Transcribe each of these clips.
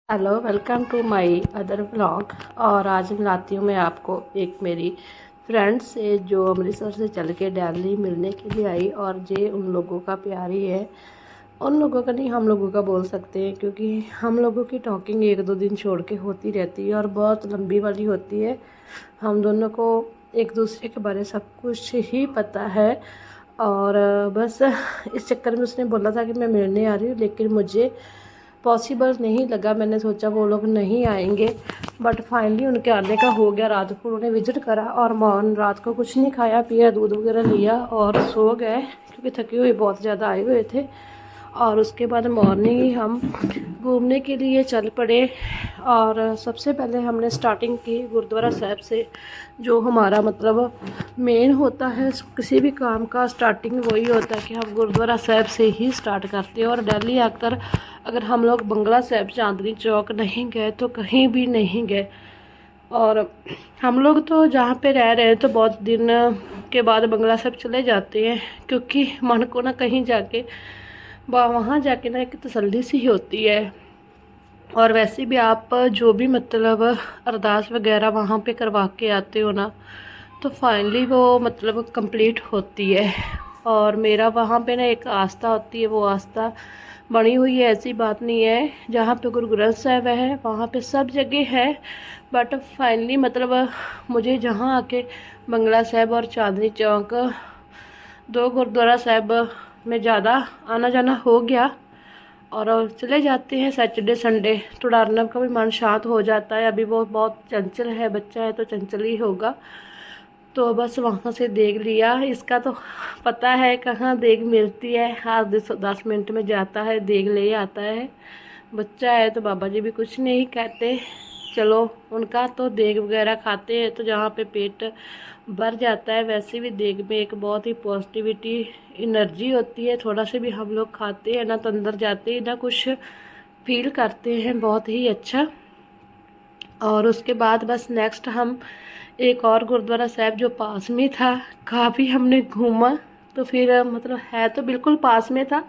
Hello, welcome to my other vlog. और आज मिलाती हूँ मैं आपको एक मेरी फ्रेंड से जो अमृतसर से चल के दिल्ली मिलने के लिए आई। और ये उन लोगों का प्यार ही है, उन लोगों का नहीं हम लोगों का बोल सकते हैं, क्योंकि हम लोगों की टॉकिंग एक दो दिन छोड़ के होती रहती है और बहुत लंबी वाली होती है। हम दोनों को एक दूसरे के बारे में सब कुछ ही पता है। और बस इस चक्कर में उसने बोला था कि मैं मिलने आ रही हूँ, लेकिन मुझे पॉसिबल नहीं लगा। मैंने सोचा वो लोग नहीं आएंगे, बट फाइनली उनके आने का हो गया। रात को उन्होंने विज़िट करा और मॉर्न रात को कुछ नहीं खाया पिया, दूध वगैरह लिया और सो गए, क्योंकि थके हुए बहुत ज़्यादा आए हुए थे। और उसके बाद मॉर्निंग ही हम घूमने के लिए चल पड़े। और सबसे पहले हमने स्टार्टिंग की गुरुद्वारा साहिब से, जो हमारा मतलब मेन होता है किसी भी काम का। स्टार्टिंग वही होता है कि हम गुरुद्वारा साहिब से ही स्टार्ट करते हैं। और दिल्ली आकर अगर हम लोग बंगला साहिब चांदनी चौक नहीं गए तो कहीं भी नहीं गए। और हम लोग तो जहाँ पे रह रहे हैं तो बहुत दिन के बाद बंगला साहिब चले जाते हैं, क्योंकि मन को ना कहीं जाके वहाँ जाके ना एक तसल्ली सी होती है। और वैसे भी आप जो भी मतलब अरदास वगैरह वहाँ पे करवा के आते हो ना, तो फाइनली वो मतलब कंप्लीट होती है। और मेरा वहाँ पे ना एक आस्था होती है, वो आस्था बनी हुई है। ऐसी बात नहीं है, जहाँ पे गुरु ग्रंथ साहिब है वहाँ पे सब जगह है, बट फाइनली मतलब मुझे जहाँ आके बंगला साहिब और चांदनी चौक दो गुरुद्वारा साहिब में ज़्यादा आना जाना हो गया। और चले जाते हैं सैटरडे संडे, थोड़ा अर्नब का भी मन शांत हो जाता है। अभी वो बहुत चंचल है, बच्चा है तो चंचल ही होगा। तो बस वहाँ से देख लिया। इसका तो पता है कहाँ देख मिलती है, हर 10 मिनट में जाता है देख ले आता है। बच्चा है तो बाबा जी भी कुछ नहीं कहते। चलो, उनका तो देग वगैरह खाते हैं तो जहाँ पे पेट भर जाता है। वैसे भी देग में एक बहुत ही पॉजिटिविटी एनर्जी होती है। थोड़ा से भी हम लोग खाते हैं ना तो अंदर जाते हैं ना कुछ फील करते हैं, बहुत ही अच्छा। और उसके बाद बस नेक्स्ट हम एक और गुरुद्वारा साहिब जो पास में था, काफ़ी हमने घूमा। तो फिर मतलब है तो बिल्कुल पास में था,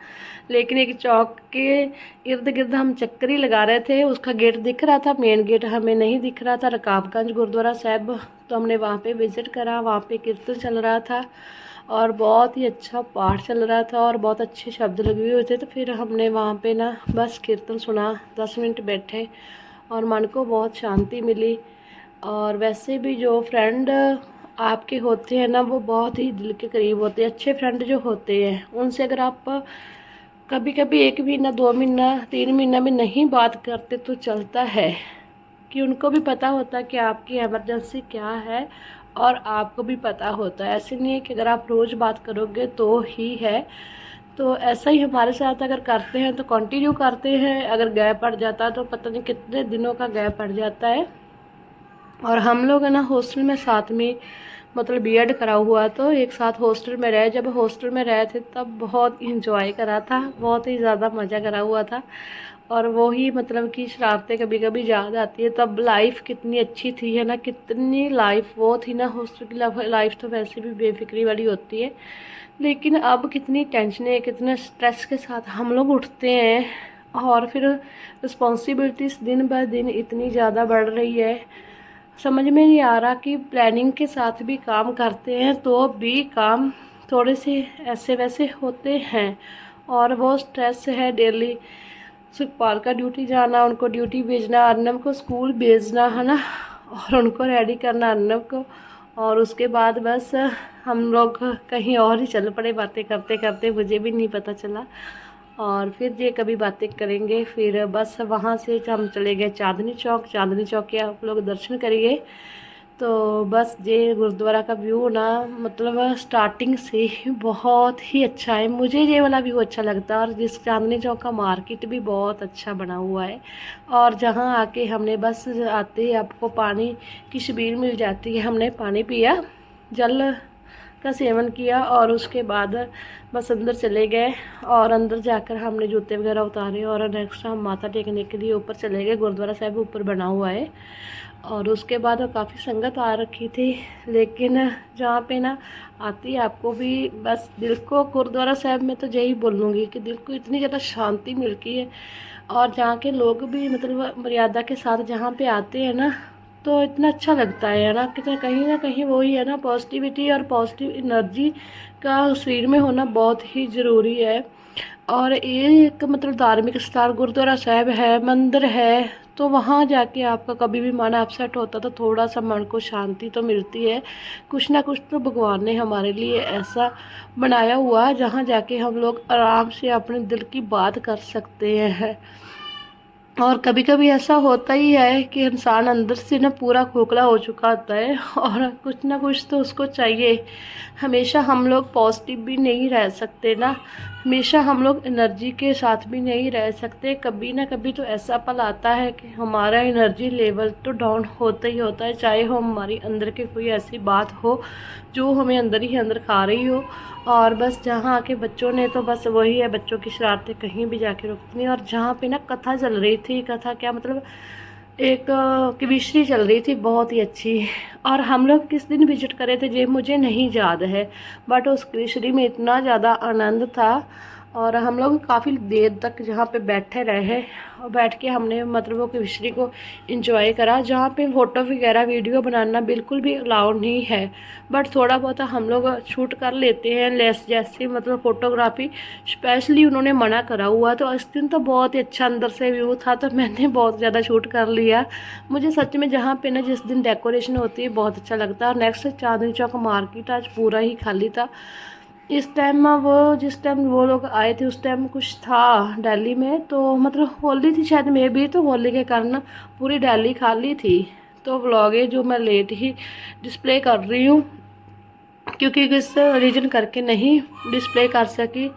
लेकिन एक चौक के इर्द गिर्द हम चक्कर ही लगा रहे थे। उसका गेट दिख रहा था, मेन गेट हमें नहीं दिख रहा था, रकाबगंज गुरुद्वारा साहिब। तो हमने वहाँ पे विज़िट करा, वहाँ पे कीर्तन चल रहा था और बहुत ही अच्छा पाठ चल रहा था और बहुत अच्छे शब्द लगे हुए थे। तो फिर हमने वहाँ पे ना बस कीर्तन सुना, 10 मिनट बैठे और मन को बहुत शांति मिली। और वैसे भी जो फ्रेंड आपके होते हैं ना, वो बहुत ही दिल के करीब होते हैं। अच्छे फ्रेंड जो होते हैं उनसे अगर आप कभी कभी 1 महीना 2 महीना 3 महीना में नहीं बात करते तो चलता है, कि उनको भी पता होता है कि आपकी इमरजेंसी क्या है और आपको भी पता होता है। ऐसे नहीं है कि अगर आप रोज़ बात करोगे तो ही है। तो ऐसा ही हमारे साथ अगर करते हैं तो कंटिन्यू करते हैं, अगर गैप पड़ जाता है तो पता नहीं कितने दिनों का गैप पड़ जाता है। और हम लोग है ना हॉस्टल में साथ में मतलब बीएड करा हुआ, तो एक साथ हॉस्टल में रहे। जब हॉस्टल में रहे थे तब बहुत इंजॉय करा था, बहुत ही ज़्यादा मज़ा करा हुआ था। और वो ही मतलब कि शरारतें कभी कभी याद आती है, तब लाइफ कितनी अच्छी थी, है ना। कितनी लाइफ वो थी ना, हॉस्टल की लाइफ तो वैसे भी बेफिक्री वाली होती है, लेकिन अब कितनी टेंशनें कितने स्ट्रेस के साथ हम लोग उठते हैं। और फिर रिस्पॉन्सिबिलिटीज़ दिन ब दिन इतनी ज़्यादा बढ़ रही है, समझ में नहीं आ रहा कि प्लानिंग के साथ भी काम करते हैं तो भी काम थोड़े से ऐसे वैसे होते हैं। और वो स्ट्रेस है डेली। सुखपाल का ड्यूटी जाना, उनको ड्यूटी भेजना, अर्नब को स्कूल भेजना, है ना, और उनको रेडी करना अर्नब को। और उसके बाद बस हम लोग कहीं और ही चल पड़े, बातें करते करते मुझे भी नहीं पता चला। और फिर ये कभी बातें करेंगे। फिर बस वहाँ से हम चले गए चांदनी चौक। चांदनी चौक के आप लोग दर्शन करिए। तो बस ये गुरुद्वारा का व्यू ना मतलब स्टार्टिंग से ही बहुत ही अच्छा है। मुझे ये वाला व्यू अच्छा लगता है। और जिस चांदनी चौक का मार्केट भी बहुत अच्छा बना हुआ है। और जहाँ आके हमने बस आते ही आपको पानी की छबील मिल जाती है, हमने पानी पिया। जल का सेवन किया और उसके बाद बस अंदर चले गए। और अंदर जाकर हमने जूते वगैरह उतारे और नेक्स्ट हम माथा टेकने के लिए ऊपर चले गए। गुरुद्वारा साहिब ऊपर बना हुआ है और उसके बाद काफ़ी संगत आ रखी थी, लेकिन जहाँ पे ना आती आपको भी बस दिल को, गुरुद्वारा साहिब में तो यही बोलूँगी कि दिल को इतनी ज़्यादा शांति मिलती है। और जहाँ के लोग भी मतलब मर्यादा के साथ जहाँ पे आते हैं ना, तो इतना अच्छा लगता है ना कि कहीं ना कहीं वही है ना, पॉजिटिविटी और पॉजिटिव एनर्जी का शरीर में होना बहुत ही ज़रूरी है। और ये एक मतलब धार्मिक स्थल गुरुद्वारा साहिब है, मंदिर है, तो वहाँ जाके आपका कभी भी मन अपसेट होता तो थोड़ा सा मन को शांति तो मिलती है। कुछ ना कुछ तो भगवान ने हमारे लिए ऐसा बनाया हुआ है जहाँ जाके हम लोग आराम से अपने दिल की बात कर सकते हैं। और कभी कभी ऐसा होता ही है कि इंसान अंदर से ना पूरा खोखला हो चुका होता है और कुछ ना कुछ तो उसको चाहिए। हमेशा हम लोग पॉजिटिव भी नहीं रह सकते ना, हमेशा हम लोग एनर्जी के साथ भी नहीं रह सकते। कभी ना कभी तो ऐसा पल आता है कि हमारा एनर्जी लेवल तो डाउन होता ही होता है, चाहे हो हमारी अंदर की कोई ऐसी बात हो जो हमें अंदर ही अंदर खा रही हो। और बस जहाँ आके बच्चों ने तो बस वही है, बच्चों की शरारतें कहीं भी जाके रुकती नहीं। और जहाँ पे ना कथा चल रही थी, कथा क्या मतलब एक केमिस्ट्री चल रही थी बहुत ही अच्छी। और हम लोग किस दिन विजिट करे थे ये मुझे नहीं याद है, बट उस केमिस्ट्री में इतना ज़्यादा आनंद था। और हम लोग काफ़ी देर तक जहाँ पे बैठे रहे और बैठ के हमने मतलब वो केमिस्ट्री को एंजॉय करा। जहाँ पे फ़ोटो वगैरह वीडियो बनाना बिल्कुल भी अलाउड नहीं है, बट थोड़ा बहुत हम लोग शूट कर लेते हैं लेस, जैसे मतलब फ़ोटोग्राफी स्पेशली उन्होंने मना करा हुआ। तो इस दिन तो बहुत ही अच्छा अंदर से व्यू था, तो मैंने बहुत ज़्यादा शूट कर लिया। मुझे सच में जहाँ पे ना जिस दिन डेकोरेशन होती है बहुत अच्छा लगता है। और नेक्स्ट चांदनी चौक मार्केट आज पूरा ही खाली था। इस टाइम वो जिस टाइम वो लोग आए थे उस टाइम कुछ था दिल्ली में, तो मतलब होली थी शायद में भी, तो होली के कारण पूरी दिल्ली खाली थी। तो व्लॉग है जो मैं लेट ही डिस्प्ले कर रही हूँ क्योंकि किस रीजन करके नहीं डिस्प्ले कर सकी।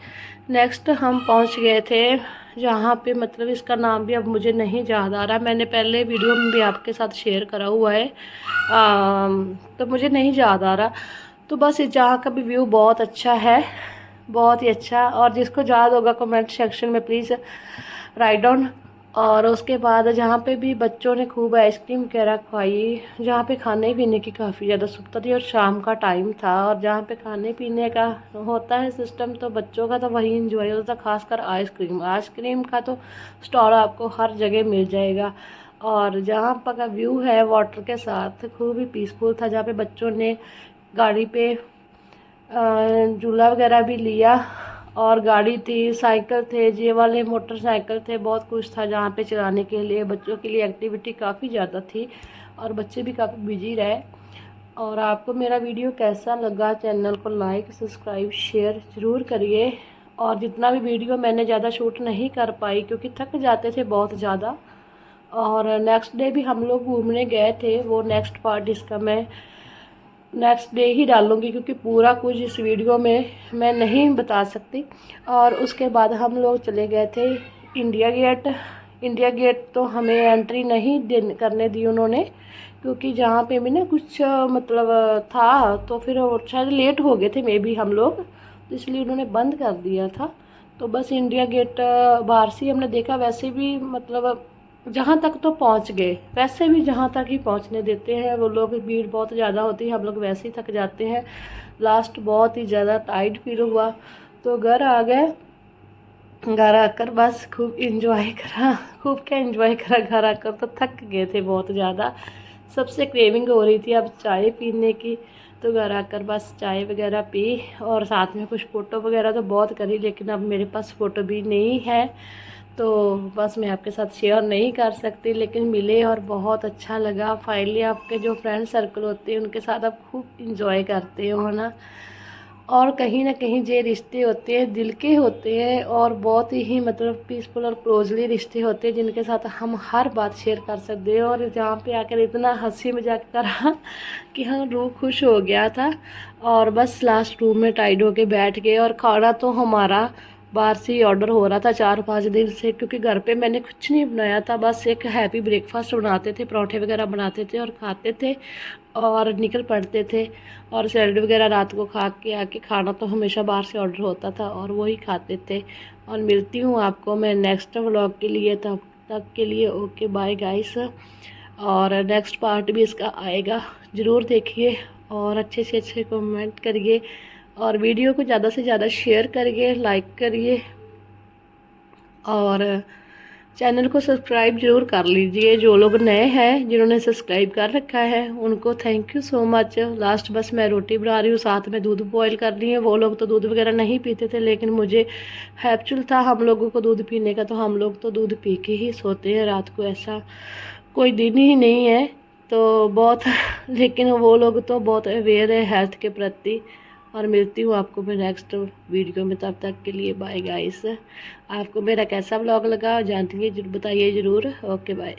नेक्स्ट हम पहुँच गए थे जहाँ पे मतलब इसका नाम भी अब मुझे नहीं याद आ रहा, मैंने पहले वीडियो में भी आपके साथ शेयर करा हुआ है, तो मुझे नहीं याद आ रहा। तो बस जहाँ का भी व्यू बहुत अच्छा है, बहुत ही अच्छा। और जिसको याद होगा कमेंट सेक्शन में प्लीज़ राइट डाउन। और उसके बाद जहाँ पे भी बच्चों ने खूब आइसक्रीम वगैरह खाई, जहाँ पे खाने पीने की काफ़ी ज़्यादा सुविधा थी और शाम का टाइम था। और जहाँ पे खाने पीने का होता है सिस्टम तो बच्चों का तो वही इंजॉय होता था, खासकर आइसक्रीम का तो स्टॉल आपको हर जगह मिल जाएगा। और जहाँ पर का व्यू है वाटर के साथ खूब ही पीसफुल था, जहाँ पे बच्चों ने गाड़ी पे झूला वगैरह भी लिया। और गाड़ी थी, साइकिल थे, ये वाले मोटरसाइकिल थे, बहुत कुछ था जहाँ पे चलाने के लिए। बच्चों के लिए एक्टिविटी काफ़ी ज़्यादा थी और बच्चे भी काफ़ी बिजी रहे। और आपको मेरा वीडियो कैसा लगा, चैनल को लाइक सब्सक्राइब शेयर ज़रूर करिए। और जितना भी वीडियो मैंने ज़्यादा शूट नहीं कर पाई क्योंकि थक जाते थे बहुत ज़्यादा। और नेक्स्ट डे भी हम लोग घूमने गए थे, वो नेक्स्ट पार्ट इसका मैं नेक्स्ट डे ही डालूँगी क्योंकि पूरा कुछ इस वीडियो में मैं नहीं बता सकती। और उसके बाद हम लोग चले गए थे इंडिया गेट। इंडिया गेट तो हमें एंट्री नहीं करने दी उन्होंने क्योंकि जहाँ पे भी ना कुछ मतलब था, तो फिर शायद लेट हो गए थे मे बी हम लोग, तो इसलिए उन्होंने बंद कर दिया था। तो बस इंडिया गेट बाहर से हमने देखा, वैसे भी मतलब जहाँ तक तो पहुँच गए, वैसे भी जहाँ तक ही पहुँचने देते हैं वो लोग। भीड़ बहुत ज़्यादा होती है, हम लोग वैसे ही थक जाते हैं। लास्ट बहुत ही ज़्यादा टाइट फील हुआ तो घर आ गए। घर आकर बस खूब इंजॉय करा, खूब क्या इंजॉय करा, घर आकर तो थक गए थे बहुत ज़्यादा। सबसे क्रेविंग हो रही थी अब चाय पीने की, तो घर आकर बस चाय वगैरह पी और साथ में कुछ फ़ोटो वगैरह तो बहुत करी, लेकिन अब मेरे पास फ़ोटो भी नहीं है तो बस मैं आपके साथ शेयर नहीं कर सकती। लेकिन मिले और बहुत अच्छा लगा। फाइनली आपके जो फ्रेंड सर्कल होते हैं उनके साथ आप खूब इंजॉय करते हो ना। और कहीं ना कहीं ये रिश्ते होते हैं दिल के होते हैं और बहुत ही मतलब पीसफुल और क्लोजली रिश्ते होते हैं जिनके साथ हम हर बात शेयर कर सकते हैं। और जहाँ पे आकर इतना हंसी मजाक करा कि हम रूह खुश हो गया था। और बस लास्ट रूम में टाइड होके बैठ गए और खाना तो हमारा बाहर से ही ऑर्डर हो रहा था 4-5 दिन से, क्योंकि घर पे मैंने कुछ नहीं बनाया था, बस एक हैवी ब्रेकफास्ट बनाते थे, पराठे वगैरह बनाते थे और खाते थे और निकल पड़ते थे। और सैलड वगैरह रात को खा के आके, खाना तो हमेशा बाहर से ऑर्डर होता था और वही खाते थे। और मिलती हूँ आपको मैं नेक्स्ट व्लॉग के लिए, तब तक के लिए ओके बाय गाइस। और नेक्स्ट पार्ट भी इसका आएगा, ज़रूर देखिए और अच्छे से अच्छे कमेंट करिए और वीडियो को ज़्यादा से ज़्यादा शेयर करिए, लाइक करिए और चैनल को सब्सक्राइब ज़रूर कर लीजिए। जो लोग नए हैं जिन्होंने सब्सक्राइब कर रखा है उनको thank you so much. Last बस मैं रोटी बना रही हूँ, साथ में दूध बॉईल कर रही है। वो लोग तो दूध वगैरह नहीं पीते थे, लेकिन मुझे हैबिचुअल था हम लोगों को दूध पीने का, तो हम लोग तो दूध पी के ही सोते हैं रात को, ऐसा कोई दिन ही नहीं है तो बहुत लेकिन वो लोग तो बहुत अवेयर है हेल्थ के प्रति। और मिलती हूँ आपको मैं नेक्स्ट वीडियो में, तब तक के लिए बाय गाइस। आपको मेरा कैसा व्लॉग लगा जानती है, बताइए ज़रूर। Okay bye.